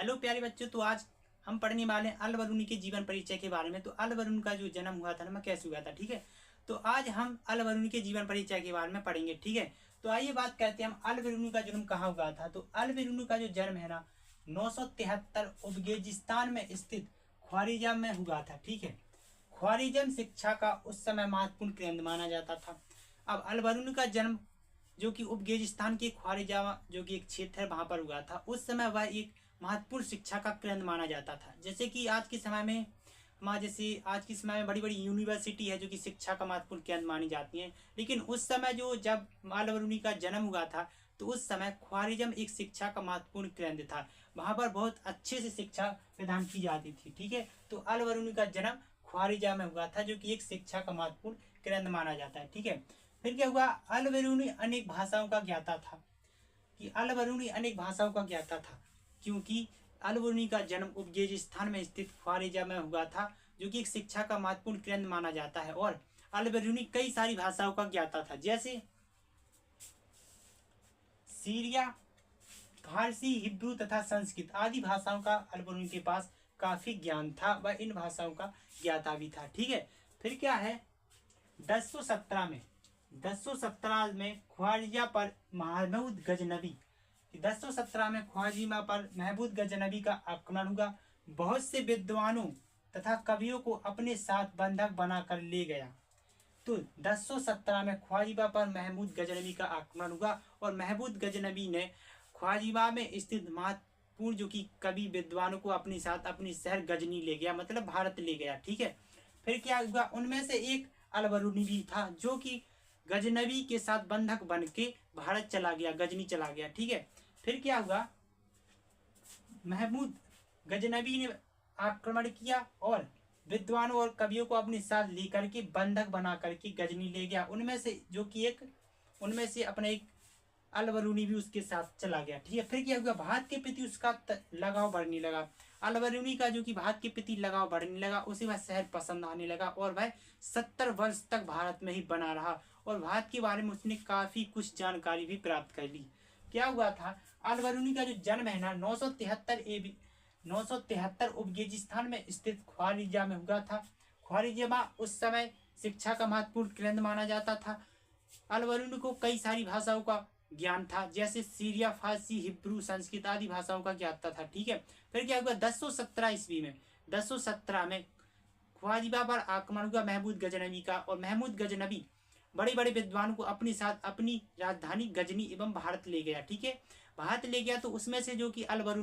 Hello प्यारे बच्चों, तो आज हम पढ़ने वाले हैं अल बरूनी के जीवन परिचय के बारे में। तो अल बरूनी का जो जन्म हुआ था ना, कैसे हुआ था, ठीक है। तो आज हम अल बरूनी के जीवन परिचय के बारे में पढ़ेंगे, ठीक है। तो आइए बात करते हैं हम अल बरूनी का जन्म कहाँ हुआ था। तो अल बरूनी का जो जन्म है ना 973 उज़्बेकिस्तान में स्थित ख्वारिज़म में हुआ था, ठीक है। ख्वारिज़म शिक्षा का उस समय महत्वपूर्ण केंद्र माना जाता था। अब अल बरूनी का जन्म जो कि उज़्बेकिस्तान के ख्वारिज़म जो कि एक क्षेत्र है वहां पर हुआ था। उस समय वह एक महत्वपूर्ण शिक्षा का केंद्र माना जाता था। जैसे कि आज के समय में आज के समय में बड़ी बड़ी यूनिवर्सिटी है जो कि शिक्षा का महत्वपूर्ण केंद्र मानी जाती हैं। लेकिन उस समय जब अल बरूनी का जन्म हुआ था तो उस समय ख्वारिज़म एक शिक्षा का महत्वपूर्ण केंद्र था। वहां पर बहुत अच्छे से शिक्षा प्रदान की जाती थी, ठीक है। तो अल बरूनी का जन्म ख्वारिज़म में हुआ था जो कि एक शिक्षा का महत्वपूर्ण केंद्र माना जाता है, ठीक है। फिर क्या हुआ, अल बरूनी अनेक भाषाओं का ज्ञाता था। कि अल बरूनी अनेक भाषाओं का ज्ञाता था क्योंकि अल बरूनी का जन्म उज़्बेकिस्तान में स्थित ख्वारिज़म में हुआ था जो कि एक शिक्षा का महत्वपूर्ण केंद्र माना जाता है। और अल बरूनी कई सारी भाषाओं का ज्ञाता था, जैसे सीरिया, फारसी, हिब्रू तथा संस्कृत आदि भाषाओं का अल बरूनी के पास काफी ज्ञान था। वह इन भाषाओं का ज्ञाता भी था, ठीक है। फिर क्या है, 1017 में ख्वारिज़ा पर महमूद गजनबी 1017 में ख्वारिज़ा पर महमूद गजनबी का आक्रमण हुआ। बहुत से विद्वानों तथा कवियों को अपने साथ बंधक बनाकर ले गया। तो 1017 में ख्वारिज़ा पर महमूद गजनबी का आक्रमण हुआ और महमूद गजनबी ने ख्वारिज़ा में स्थित महत्वपूर्ण जो कि कवि विद्वानों को अपने साथ अपनी शहर गजनी ले गया, मतलब भारत ले गया, ठीक है। फिर क्या हुआ, उनमें से एक अल बरूनी भी था जो कि गजनबी के साथ बंधक बन के भारत चला गया, गजनी चला गया, ठीक है। फिर क्या हुआ, महमूद गजनबी ने आक्रमण किया और विद्वानों और कवियों को अपने साथ लेकर के बंधक बना करके गजनी ले गया। उनमें से अपना एक अल बरूनी भी उसके साथ चला गया, ठीक है। फिर क्या हुआ, भारत के प्रति उसका लगाव बढ़ने लगा। अल बरूनी का जो कि भारत के प्रति लगाव बढ़ने लगा, उसे वह शहर पसंद आने लगा और वह 70 वर्ष तक भारत में ही बना रहा और भारत के बारे में उसने काफी कुछ जानकारी भी प्राप्त कर ली। क्या हुआ था, अल बरूनी का जो जन्म है ना 973 उज़्बेकिस्तान में स्थित ख्वारिज़ा में हुआ था। ख्वारिज़मा उस समय शिक्षा का महत्वपूर्ण केंद्र माना जाता था। अल बरूनी को कई सारी भाषाओं का ज्ञान था, जैसे सीरिया, फारसी, हिब्रू, संस्कृत आदि भाषाओं का ज्ञाता था, ठीक है। फिर क्या हुआ, 1017 ईस्वी में 1017 में ख्वारिज़ा पर आक्रमण हुआ महमूद गजनबी का और महमूद गजनबी बड़े बड़े विद्वानों को अपने साथ अपनी राजधानी गजनी एवं भारत ले गया, ठीक है। भारत ले गया तो उसमें से जो कि अल बरूनी